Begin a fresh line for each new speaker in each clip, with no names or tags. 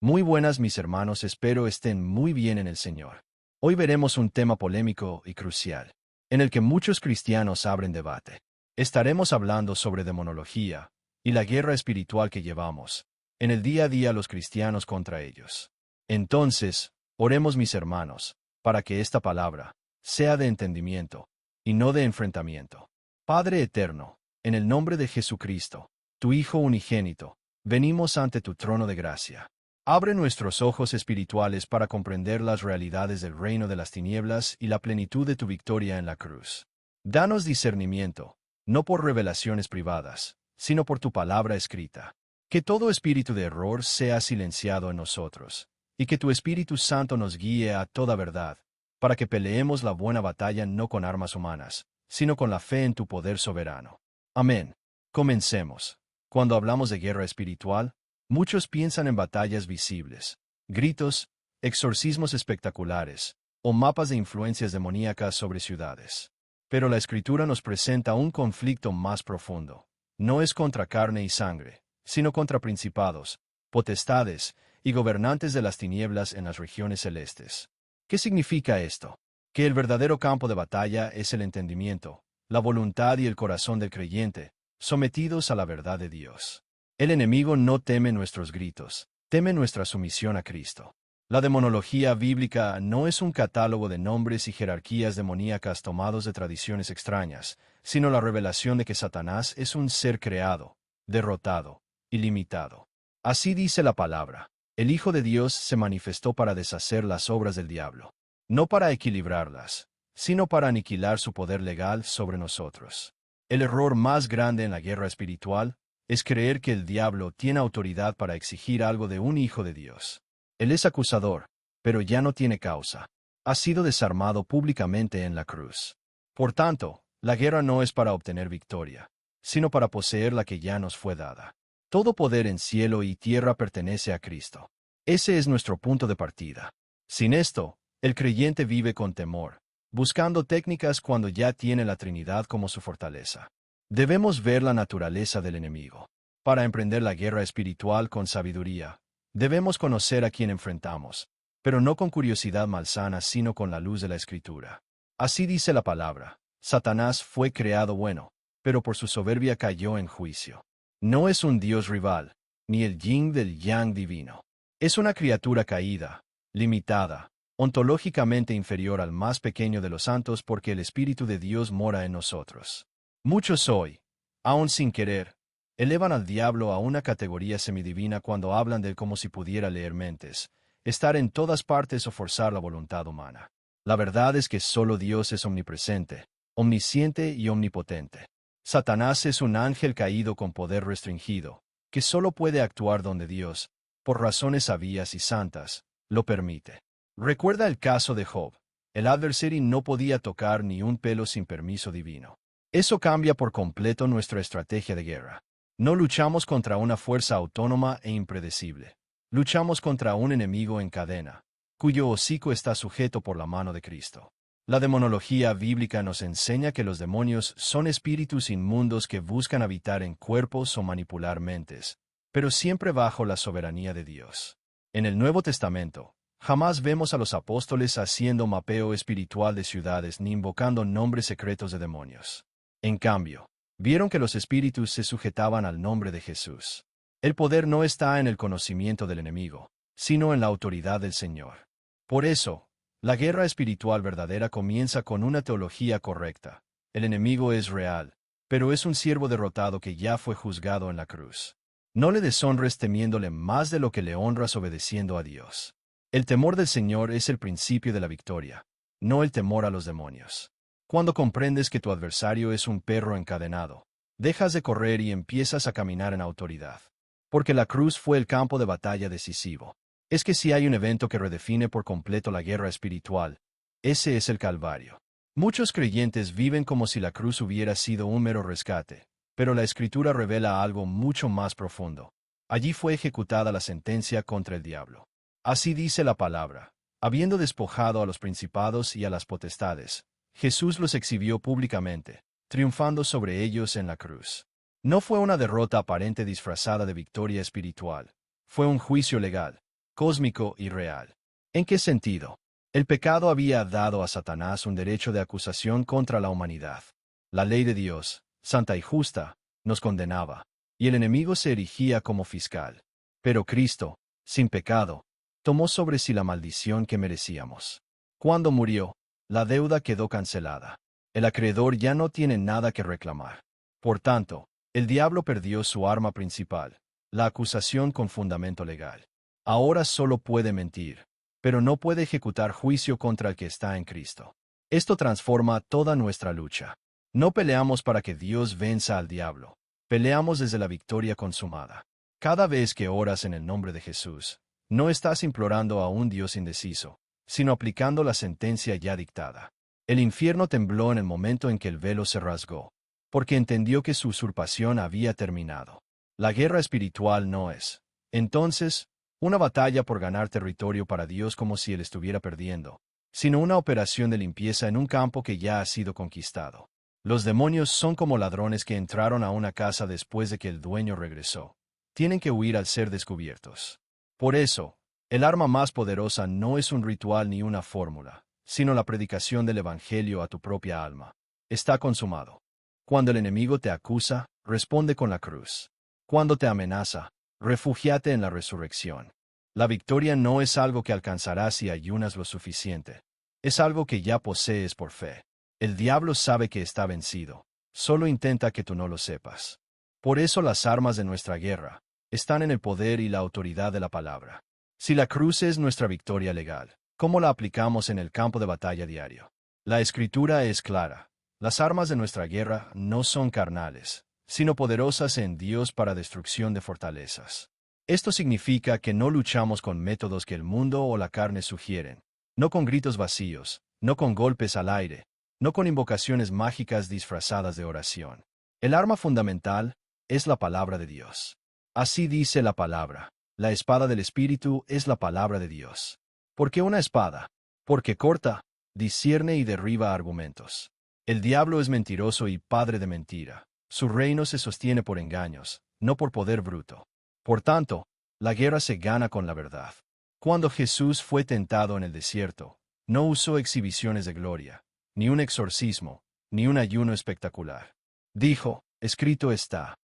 Muy buenas mis hermanos, espero estén muy bien en el Señor. Hoy veremos un tema polémico y crucial, en el que muchos cristianos abren debate. Estaremos hablando sobre demonología y la guerra espiritual que llevamos en el día a día los cristianos contra ellos. Entonces, oremos mis hermanos, para que esta palabra sea de entendimiento y no de enfrentamiento. Padre eterno, en el nombre de Jesucristo, tu Hijo unigénito, venimos ante tu trono de gracia. Abre nuestros ojos espirituales para comprender las realidades del reino de las tinieblas y la plenitud de tu victoria en la cruz. Danos discernimiento, no por revelaciones privadas, sino por tu palabra escrita. Que todo espíritu de error sea silenciado en nosotros, y que tu Espíritu Santo nos guíe a toda verdad, para que peleemos la buena batalla no con armas humanas, sino con la fe en tu poder soberano. Amén. Comencemos. Cuando hablamos de guerra espiritual, muchos piensan en batallas visibles, gritos, exorcismos espectaculares, o mapas de influencias demoníacas sobre ciudades. Pero la Escritura nos presenta un conflicto más profundo. No es contra carne y sangre, sino contra principados, potestades y gobernantes de las tinieblas en las regiones celestes. ¿Qué significa esto? Que el verdadero campo de batalla es el entendimiento, la voluntad y el corazón del creyente, sometidos a la verdad de Dios. El enemigo no teme nuestros gritos, teme nuestra sumisión a Cristo. La demonología bíblica no es un catálogo de nombres y jerarquías demoníacas tomados de tradiciones extrañas, sino la revelación de que Satanás es un ser creado, derrotado y limitado. Así dice la palabra: el Hijo de Dios se manifestó para deshacer las obras del diablo, no para equilibrarlas, sino para aniquilar su poder legal sobre nosotros. El error más grande en la guerra espiritual es creer que el diablo tiene autoridad para exigir algo de un hijo de Dios. Él es acusador, pero ya no tiene causa. Ha sido desarmado públicamente en la cruz. Por tanto, la guerra no es para obtener victoria, sino para poseer la que ya nos fue dada. Todo poder en cielo y tierra pertenece a Cristo. Ese es nuestro punto de partida. Sin esto, el creyente vive con temor, buscando técnicas cuando ya tiene la Trinidad como su fortaleza. Debemos ver la naturaleza del enemigo. Para emprender la guerra espiritual con sabiduría, debemos conocer a quien enfrentamos, pero no con curiosidad malsana, sino con la luz de la Escritura. Así dice la palabra: Satanás fue creado bueno, pero por su soberbia cayó en juicio. No es un Dios rival, ni el yin del yang divino. Es una criatura caída, limitada, ontológicamente inferior al más pequeño de los santos, porque el Espíritu de Dios mora en nosotros. Muchos hoy, aun sin querer, elevan al diablo a una categoría semidivina cuando hablan de él como si pudiera leer mentes, estar en todas partes o forzar la voluntad humana. La verdad es que solo Dios es omnipresente, omnisciente y omnipotente. Satanás es un ángel caído con poder restringido, que solo puede actuar donde Dios, por razones sabias y santas, lo permite. Recuerda el caso de Job. El adversario no podía tocar ni un pelo sin permiso divino. Eso cambia por completo nuestra estrategia de guerra. No luchamos contra una fuerza autónoma e impredecible. Luchamos contra un enemigo en cadena, cuyo hocico está sujeto por la mano de Cristo. La demonología bíblica nos enseña que los demonios son espíritus inmundos que buscan habitar en cuerpos o manipular mentes, pero siempre bajo la soberanía de Dios. En el Nuevo Testamento, jamás vemos a los apóstoles haciendo mapeo espiritual de ciudades ni invocando nombres secretos de demonios. En cambio, vieron que los espíritus se sujetaban al nombre de Jesús. El poder no está en el conocimiento del enemigo, sino en la autoridad del Señor. Por eso, la guerra espiritual verdadera comienza con una teología correcta. El enemigo es real, pero es un siervo derrotado que ya fue juzgado en la cruz. No le deshonres temiéndole más de lo que le honras obedeciendo a Dios. El temor del Señor es el principio de la victoria, no el temor a los demonios. Cuando comprendes que tu adversario es un perro encadenado, dejas de correr y empiezas a caminar en autoridad. Porque la cruz fue el campo de batalla decisivo. Es que si hay un evento que redefine por completo la guerra espiritual, ese es el Calvario. Muchos creyentes viven como si la cruz hubiera sido un mero rescate, pero la Escritura revela algo mucho más profundo. Allí fue ejecutada la sentencia contra el diablo. Así dice la palabra: habiendo despojado a los principados y a las potestades, Jesús los exhibió públicamente, triunfando sobre ellos en la cruz. No fue una derrota aparente disfrazada de victoria espiritual. Fue un juicio legal, cósmico y real. ¿En qué sentido? El pecado había dado a Satanás un derecho de acusación contra la humanidad. La ley de Dios, santa y justa, nos condenaba, y el enemigo se erigía como fiscal. Pero Cristo, sin pecado, tomó sobre sí la maldición que merecíamos. Cuando murió, la deuda quedó cancelada. El acreedor ya no tiene nada que reclamar. Por tanto, el diablo perdió su arma principal, la acusación con fundamento legal. Ahora solo puede mentir, pero no puede ejecutar juicio contra el que está en Cristo. Esto transforma toda nuestra lucha. No peleamos para que Dios venza al diablo. Peleamos desde la victoria consumada. Cada vez que oras en el nombre de Jesús, no estás implorando a un Dios indeciso, sino aplicando la sentencia ya dictada. El infierno tembló en el momento en que el velo se rasgó, porque entendió que su usurpación había terminado. La guerra espiritual no es, entonces, una batalla por ganar territorio para Dios como si Él estuviera perdiendo, sino una operación de limpieza en un campo que ya ha sido conquistado. Los demonios son como ladrones que entraron a una casa después de que el dueño regresó. Tienen que huir al ser descubiertos. Por eso, el arma más poderosa no es un ritual ni una fórmula, sino la predicación del Evangelio a tu propia alma. Está consumado. Cuando el enemigo te acusa, responde con la cruz. Cuando te amenaza, refúgiate en la resurrección. La victoria no es algo que alcanzarás si ayunas lo suficiente. Es algo que ya posees por fe. El diablo sabe que está vencido. Solo intenta que tú no lo sepas. Por eso las armas de nuestra guerra están en el poder y la autoridad de la palabra. Si la cruz es nuestra victoria legal, ¿cómo la aplicamos en el campo de batalla diario? La Escritura es clara. Las armas de nuestra guerra no son carnales, sino poderosas en Dios para destrucción de fortalezas. Esto significa que no luchamos con métodos que el mundo o la carne sugieren, no con gritos vacíos, no con golpes al aire, no con invocaciones mágicas disfrazadas de oración. El arma fundamental es la palabra de Dios. Así dice la palabra. La espada del Espíritu es la palabra de Dios. ¿Por qué una espada? Porque corta, discierne y derriba argumentos. El diablo es mentiroso y padre de mentira. Su reino se sostiene por engaños, no por poder bruto. Por tanto, la guerra se gana con la verdad. Cuando Jesús fue tentado en el desierto, no usó exhibiciones de gloria, ni un exorcismo, ni un ayuno espectacular. Dijo, escrito está.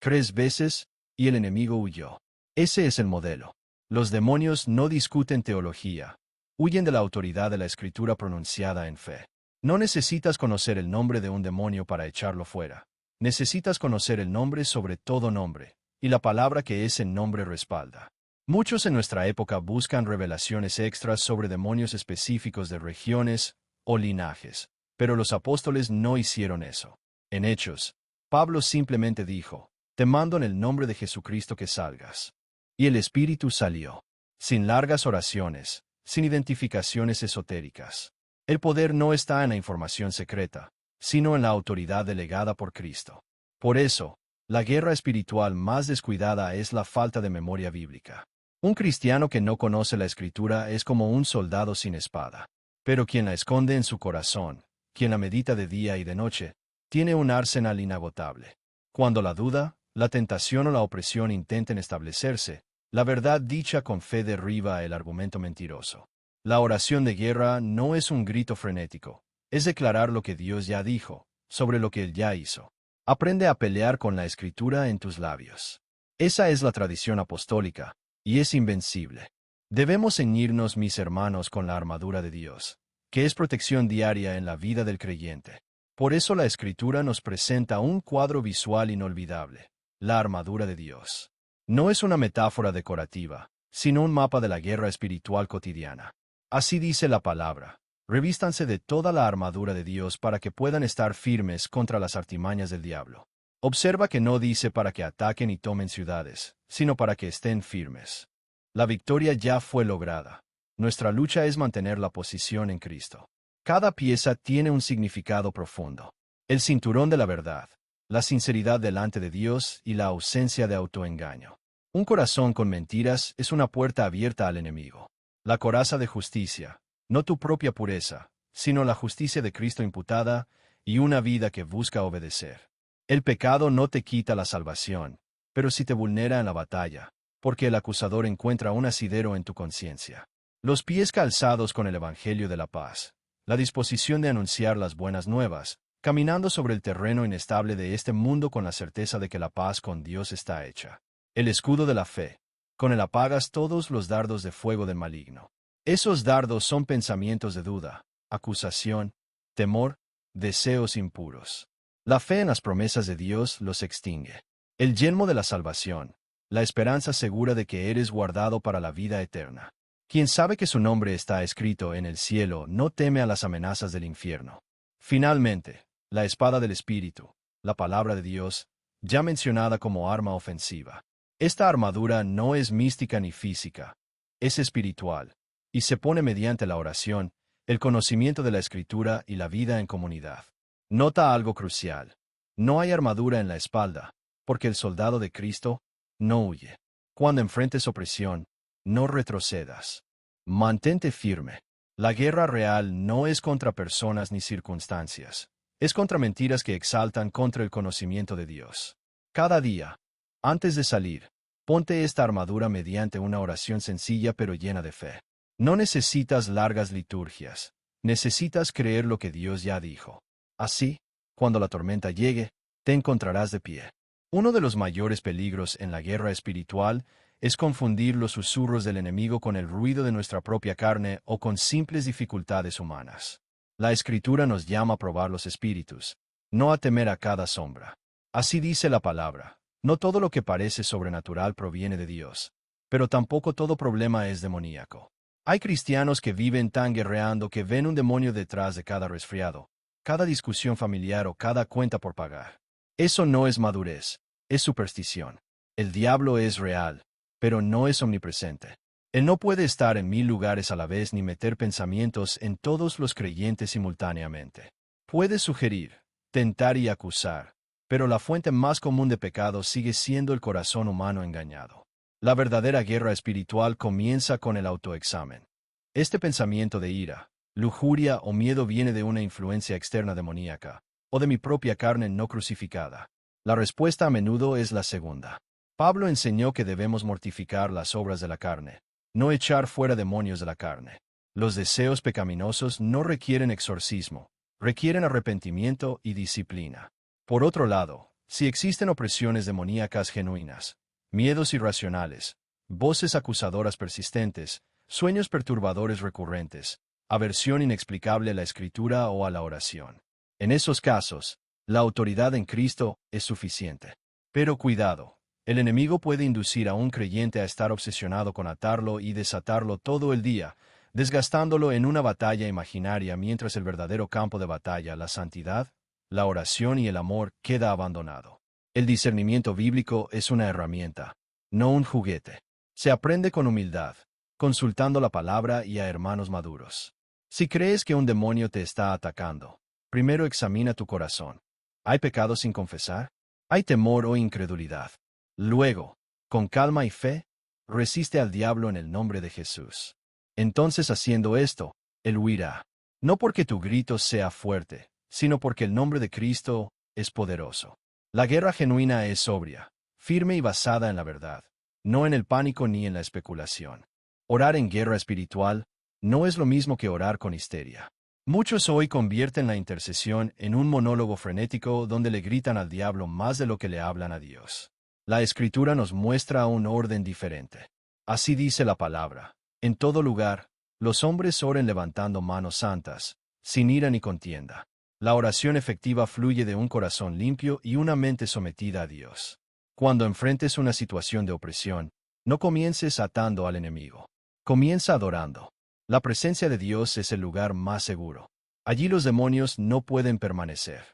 3 veces, y el enemigo huyó. Ese es el modelo. Los demonios no discuten teología. Huyen de la autoridad de la Escritura pronunciada en fe. No necesitas conocer el nombre de un demonio para echarlo fuera. Necesitas conocer el nombre sobre todo nombre, y la palabra que ese nombre respalda. Muchos en nuestra época buscan revelaciones extras sobre demonios específicos de regiones o linajes, pero los apóstoles no hicieron eso. En Hechos, Pablo simplemente dijo, te mando en el nombre de Jesucristo que salgas. Y el Espíritu salió, sin largas oraciones, sin identificaciones esotéricas. El poder no está en la información secreta, sino en la autoridad delegada por Cristo. Por eso, la guerra espiritual más descuidada es la falta de memoria bíblica. Un cristiano que no conoce la Escritura es como un soldado sin espada. Pero quien la esconde en su corazón, quien la medita de día y de noche, tiene un arsenal inagotable. Cuando la duda, la tentación o la opresión intenten establecerse, la verdad dicha con fe derriba el argumento mentiroso. La oración de guerra no es un grito frenético, es declarar lo que Dios ya dijo, sobre lo que Él ya hizo. Aprende a pelear con la Escritura en tus labios. Esa es la tradición apostólica, y es invencible. Debemos ceñirnos, mis hermanos, con la armadura de Dios, que es protección diaria en la vida del creyente. Por eso la Escritura nos presenta un cuadro visual inolvidable, la armadura de Dios. No es una metáfora decorativa, sino un mapa de la guerra espiritual cotidiana. Así dice la palabra. Revístanse de toda la armadura de Dios para que puedan estar firmes contra las artimañas del diablo. Observa que no dice para que ataquen y tomen ciudades, sino para que estén firmes. La victoria ya fue lograda. Nuestra lucha es mantener la posición en Cristo. Cada pieza tiene un significado profundo. El cinturón de la verdad, la sinceridad delante de Dios y la ausencia de autoengaño. Un corazón con mentiras es una puerta abierta al enemigo. La coraza de justicia, no tu propia pureza, sino la justicia de Cristo imputada y una vida que busca obedecer. El pecado no te quita la salvación, pero sí te vulnera en la batalla. porque el acusador encuentra un asidero en tu conciencia. Los pies calzados con el Evangelio de la paz, la disposición de anunciar las buenas nuevas, caminando sobre el terreno inestable de este mundo con la certeza de que la paz con Dios está hecha. El escudo de la fe. Con él apagas todos los dardos de fuego del maligno. Esos dardos son pensamientos de duda, acusación, temor, deseos impuros. La fe en las promesas de Dios los extingue. El yelmo de la salvación, la esperanza segura de que eres guardado para la vida eterna. Quien sabe que su nombre está escrito en el cielo no teme a las amenazas del infierno. Finalmente, la espada del Espíritu, la palabra de Dios, ya mencionada como arma ofensiva. Esta armadura no es mística ni física, es espiritual, y se pone mediante la oración, el conocimiento de la Escritura y la vida en comunidad. Nota algo crucial. No hay armadura en la espalda, porque el soldado de Cristo no huye. Cuando enfrentes opresión, no retrocedas. Mantente firme. La guerra real no es contra personas ni circunstancias. Es contra mentiras que exaltan contra el conocimiento de Dios. Cada día, antes de salir, ponte esta armadura mediante una oración sencilla pero llena de fe. No necesitas largas liturgias. Necesitas creer lo que Dios ya dijo. Así, cuando la tormenta llegue, te encontrarás de pie. Uno de los mayores peligros en la guerra espiritual es confundir los susurros del enemigo con el ruido de nuestra propia carne o con simples dificultades humanas. La Escritura nos llama a probar los espíritus, no a temer a cada sombra. Así dice la palabra. No todo lo que parece sobrenatural proviene de Dios, pero tampoco todo problema es demoníaco. Hay cristianos que viven tan guerreando que ven un demonio detrás de cada resfriado, cada discusión familiar o cada cuenta por pagar. Eso no es madurez, es superstición. El diablo es real, pero no es omnipresente. Él no puede estar en 1000 lugares a la vez ni meter pensamientos en todos los creyentes simultáneamente. Puede sugerir, tentar y acusar, pero la fuente más común de pecado sigue siendo el corazón humano engañado. La verdadera guerra espiritual comienza con el autoexamen. Este pensamiento de ira, lujuria o miedo viene de una influencia externa demoníaca, o de mi propia carne no crucificada. La respuesta a menudo es la segunda. Pablo enseñó que debemos mortificar las obras de la carne, no echar fuera demonios de la carne. Los deseos pecaminosos no requieren exorcismo, requieren arrepentimiento y disciplina. Por otro lado, si existen opresiones demoníacas genuinas, miedos irracionales, voces acusadoras persistentes, sueños perturbadores recurrentes, aversión inexplicable a la escritura o a la oración. En esos casos, la autoridad en Cristo es suficiente. Pero cuidado, el enemigo puede inducir a un creyente a estar obsesionado con atarlo y desatarlo todo el día, desgastándolo en una batalla imaginaria mientras el verdadero campo de batalla, la santidad, la oración y el amor, queda abandonado. El discernimiento bíblico es una herramienta, no un juguete. Se aprende con humildad, consultando la palabra y a hermanos maduros. Si crees que un demonio te está atacando, primero examina tu corazón. ¿Hay pecado sin confesar? ¿Hay temor o incredulidad? Luego, con calma y fe, resiste al diablo en el nombre de Jesús. Entonces, haciendo esto, él huirá. No porque tu grito sea fuerte, sino porque el nombre de Cristo es poderoso. La guerra genuina es sobria, firme y basada en la verdad, no en el pánico ni en la especulación. Orar en guerra espiritual no es lo mismo que orar con histeria. Muchos hoy convierten la intercesión en un monólogo frenético donde le gritan al diablo más de lo que le hablan a Dios. La Escritura nos muestra un orden diferente. Así dice la palabra. En todo lugar, los hombres oren levantando manos santas, sin ira ni contienda. La oración efectiva fluye de un corazón limpio y una mente sometida a Dios. Cuando enfrentes una situación de opresión, no comiences atando al enemigo. Comienza adorando. La presencia de Dios es el lugar más seguro. Allí los demonios no pueden permanecer.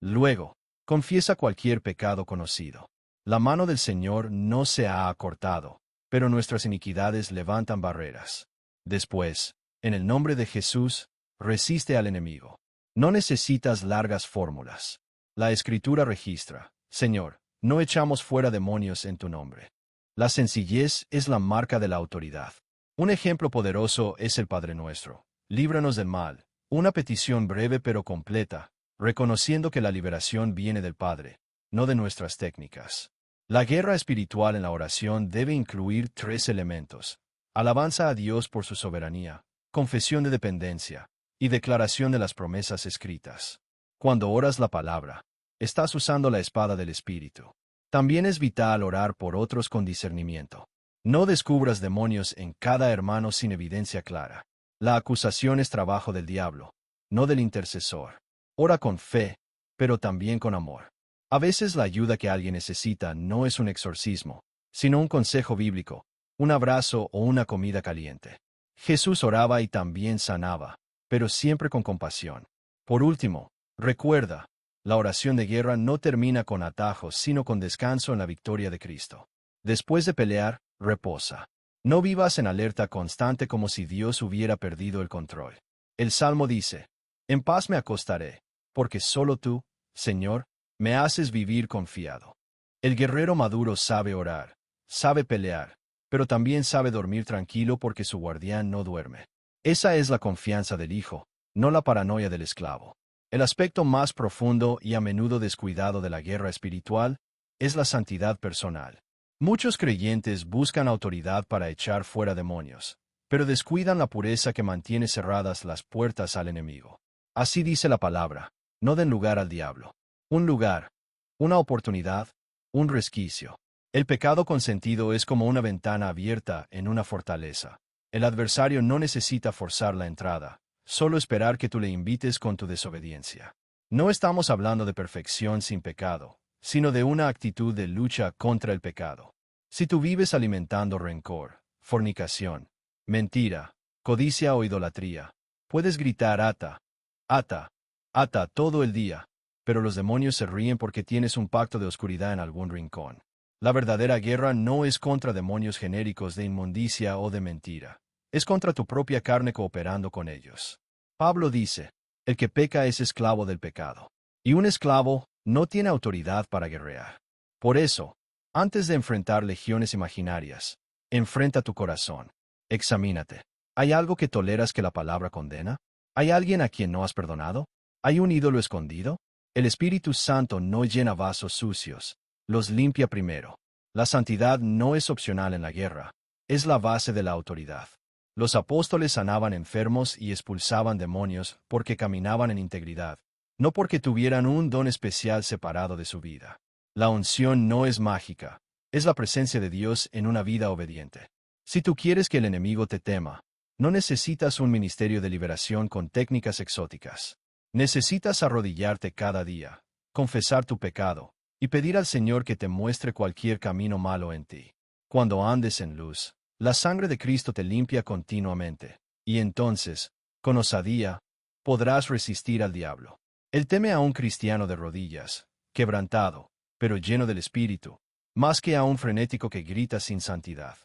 Luego, confiesa cualquier pecado conocido. La mano del Señor no se ha acortado, pero nuestras iniquidades levantan barreras. Después, en el nombre de Jesús, resiste al enemigo. No necesitas largas fórmulas. La Escritura registra, Señor, no echamos fuera demonios en tu nombre. La sencillez es la marca de la autoridad. Un ejemplo poderoso es el Padre Nuestro. Líbranos del mal. Una petición breve pero completa, reconociendo que la liberación viene del Padre, no de nuestras técnicas. La guerra espiritual en la oración debe incluir tres elementos: alabanza a Dios por su soberanía, confesión de dependencia y declaración de las promesas escritas. Cuando oras la palabra, estás usando la espada del Espíritu. También es vital orar por otros con discernimiento. No descubras demonios en cada hermano sin evidencia clara. La acusación es trabajo del diablo, no del intercesor. Ora con fe, pero también con amor. A veces la ayuda que alguien necesita no es un exorcismo, sino un consejo bíblico, un abrazo o una comida caliente. Jesús oraba y también sanaba, pero siempre con compasión. Por último, recuerda, la oración de guerra no termina con atajos, sino con descanso en la victoria de Cristo. Después de pelear, reposa. No vivas en alerta constante como si Dios hubiera perdido el control. El Salmo dice: en paz me acostaré, porque solo tú, Señor, me haces vivir confiado. El guerrero maduro sabe orar, sabe pelear, pero también sabe dormir tranquilo porque su guardián no duerme. Esa es la confianza del hijo, no la paranoia del esclavo. El aspecto más profundo y a menudo descuidado de la guerra espiritual es la santidad personal. Muchos creyentes buscan autoridad para echar fuera demonios, pero descuidan la pureza que mantiene cerradas las puertas al enemigo. Así dice la palabra: no den lugar al diablo. Un lugar, una oportunidad, un resquicio. El pecado consentido es como una ventana abierta en una fortaleza. El adversario no necesita forzar la entrada, solo esperar que tú le invites con tu desobediencia. No estamos hablando de perfección sin pecado, sino de una actitud de lucha contra el pecado. Si tú vives alimentando rencor, fornicación, mentira, codicia o idolatría, puedes gritar ata, ata, ata todo el día, pero los demonios se ríen porque tienes un pacto de oscuridad en algún rincón. La verdadera guerra no es contra demonios genéricos de inmundicia o de mentira. Es contra tu propia carne cooperando con ellos. Pablo dice: el que peca es esclavo del pecado. Y un esclavo no tiene autoridad para guerrear. Por eso, antes de enfrentar legiones imaginarias, enfrenta tu corazón. Examínate. ¿Hay algo que toleras que la palabra condena? ¿Hay alguien a quien no has perdonado? ¿Hay un ídolo escondido? El Espíritu Santo no llena vasos sucios, los limpia primero. La santidad no es opcional en la guerra, es la base de la autoridad. Los apóstoles sanaban enfermos y expulsaban demonios porque caminaban en integridad, no porque tuvieran un don especial separado de su vida. La unción no es mágica, es la presencia de Dios en una vida obediente. Si tú quieres que el enemigo te tema, no necesitas un ministerio de liberación con técnicas exóticas. Necesitas arrodillarte cada día, confesar tu pecado, y pedir al Señor que te muestre cualquier camino malo en ti. Cuando andes en luz, la sangre de Cristo te limpia continuamente, y entonces, con osadía, podrás resistir al diablo. Él teme a un cristiano de rodillas, quebrantado, pero lleno del Espíritu, más que a un frenético que grita sin santidad.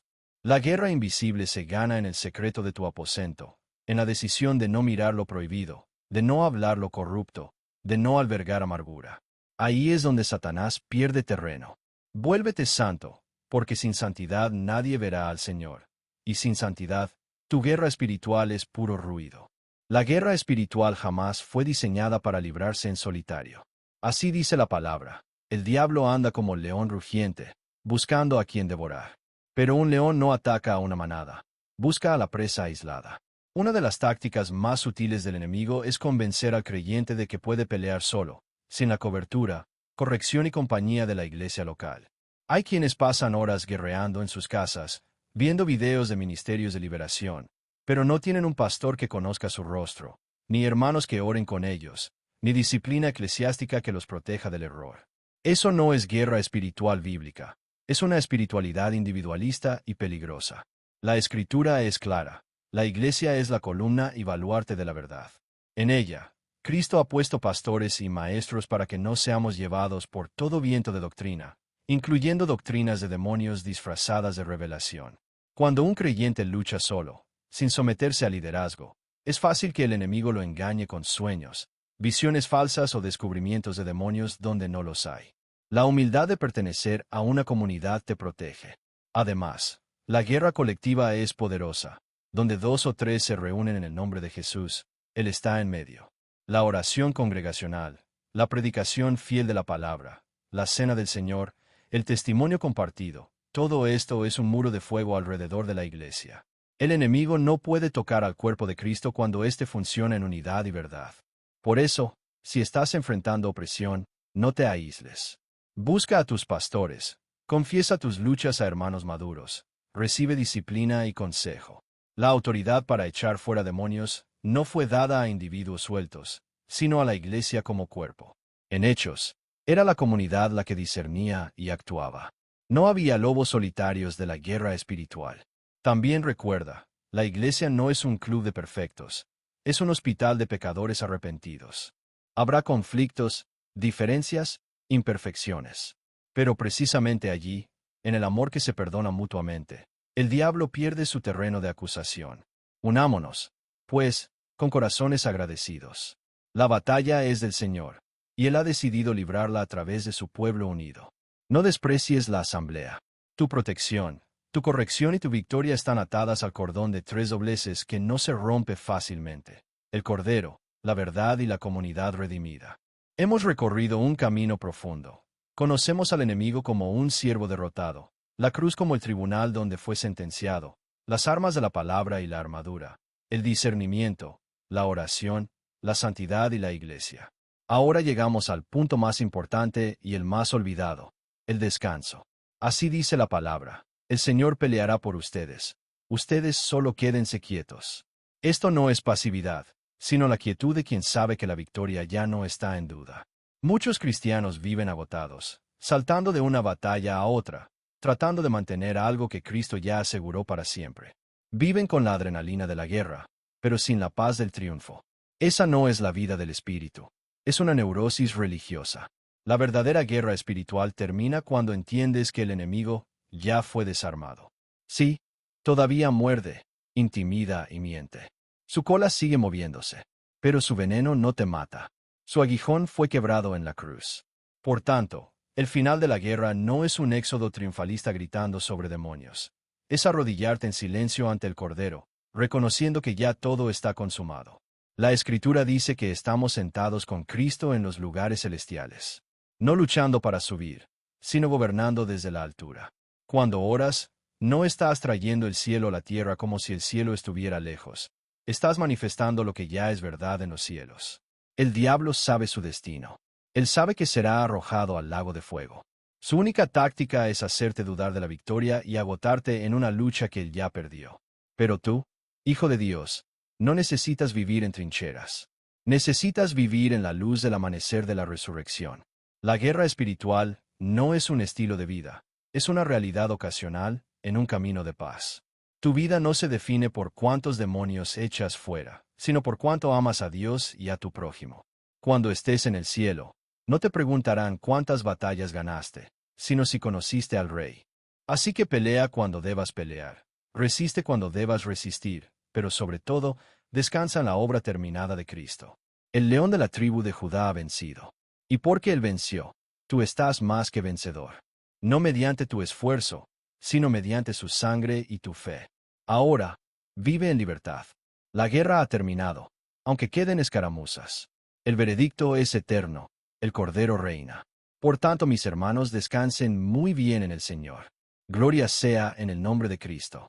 La guerra invisible se gana en el secreto de tu aposento, en la decisión de no mirar lo prohibido, de no hablar lo corrupto, de no albergar amargura. Ahí es donde Satanás pierde terreno. Vuélvete santo, porque sin santidad nadie verá al Señor, y sin santidad, tu guerra espiritual es puro ruido. La guerra espiritual jamás fue diseñada para librarse en solitario. Así dice la palabra: el diablo anda como león rugiente, buscando a quien devorar. Pero un león no ataca a una manada, busca a la presa aislada. Una de las tácticas más sutiles del enemigo es convencer al creyente de que puede pelear solo, sin la cobertura, corrección y compañía de la iglesia local. Hay quienes pasan horas guerreando en sus casas, viendo videos de ministerios de liberación, pero no tienen un pastor que conozca su rostro, ni hermanos que oren con ellos, ni disciplina eclesiástica que los proteja del error. Eso no es guerra espiritual bíblica, es una espiritualidad individualista y peligrosa. La Escritura es clara: la iglesia es la columna y baluarte de la verdad. En ella, Cristo ha puesto pastores y maestros para que no seamos llevados por todo viento de doctrina, incluyendo doctrinas de demonios disfrazadas de revelación. Cuando un creyente lucha solo, sin someterse al liderazgo, es fácil que el enemigo lo engañe con sueños, visiones falsas o descubrimientos de demonios donde no los hay. La humildad de pertenecer a una comunidad te protege. Además, la guerra colectiva es poderosa. Donde 2 o 3 se reúnen en el nombre de Jesús, Él está en medio. La oración congregacional, la predicación fiel de la palabra, la cena del Señor, El testimonio compartido. Todo esto es un muro de fuego alrededor de la iglesia. El enemigo no puede tocar al cuerpo de Cristo cuando éste funciona en unidad y verdad. Por eso, si estás enfrentando opresión, no te aísles. Busca a tus pastores, confiesa tus luchas a hermanos maduros, recibe disciplina y consejo. La autoridad para echar fuera demonios no fue dada a individuos sueltos, sino a la iglesia como cuerpo. En Hechos, era la comunidad la que discernía y actuaba. No había lobos solitarios de la guerra espiritual. También recuerda, la iglesia no es un club de perfectos, es un hospital de pecadores arrepentidos. Habrá conflictos, diferencias, imperfecciones. Pero precisamente allí, en el amor que se perdona mutuamente, el diablo pierde su terreno de acusación. Unámonos, pues, con corazones agradecidos. La batalla es del Señor, y Él ha decidido librarla a través de su pueblo unido. No desprecies la asamblea. Tu protección, tu corrección y tu victoria están atadas al cordón de tres dobleces que no se rompe fácilmente: el Cordero, la verdad y la comunidad redimida. Hemos recorrido un camino profundo. Conocemos al enemigo como un siervo derrotado, la cruz como el tribunal donde fue sentenciado, las armas de la palabra y la armadura, el discernimiento, la oración, la santidad y la iglesia. Ahora llegamos al punto más importante y el más olvidado: el descanso. Así dice la palabra: el Señor peleará por ustedes. Ustedes solo quédense quietos. Esto no es pasividad, sino la quietud de quien sabe que la victoria ya no está en duda. Muchos cristianos viven agotados, saltando de una batalla a otra, tratando de mantener algo que Cristo ya aseguró para siempre. Viven con la adrenalina de la guerra, pero sin la paz del triunfo. Esa no es la vida del espíritu. Es una neurosis religiosa. La verdadera guerra espiritual termina cuando entiendes que el enemigo ya fue desarmado. Sí, todavía muerde, intimida y miente. Su cola sigue moviéndose, pero su veneno no te mata. Su aguijón fue quebrado en la cruz. Por tanto, el final de la guerra no es un éxodo triunfalista gritando sobre demonios. Es arrodillarte en silencio ante el Cordero, reconociendo que ya todo está consumado. La Escritura dice que estamos sentados con Cristo en los lugares celestiales, no luchando para subir, sino gobernando desde la altura. Cuando oras, no estás trayendo el cielo a la tierra como si el cielo estuviera lejos. Estás manifestando lo que ya es verdad en los cielos. El diablo sabe su destino. Él sabe que será arrojado al lago de fuego. Su única táctica es hacerte dudar de la victoria y agotarte en una lucha que él ya perdió. Pero tú, hijo de Dios, no necesitas vivir en trincheras. Necesitas vivir en la luz del amanecer de la resurrección. La guerra espiritual no es un estilo de vida, es una realidad ocasional en un camino de paz. Tu vida no se define por cuántos demonios echas fuera, sino por cuánto amas a Dios y a tu prójimo. Cuando estés en el cielo, no te preguntarán cuántas batallas ganaste, sino si conociste al Rey. Así que pelea cuando debas pelear, resiste cuando debas resistir, pero sobre todo, descansa en la obra terminada de Cristo. El león de la tribu de Judá ha vencido. Y porque él venció, tú estás más que vencedor. No mediante tu esfuerzo, sino mediante su sangre y tu fe. Ahora, vive en libertad. La guerra ha terminado, aunque queden escaramuzas. El veredicto es eterno, el Cordero reina. Por tanto, mis hermanos, descansen muy bien en el Señor. Gloria sea en el nombre de Cristo.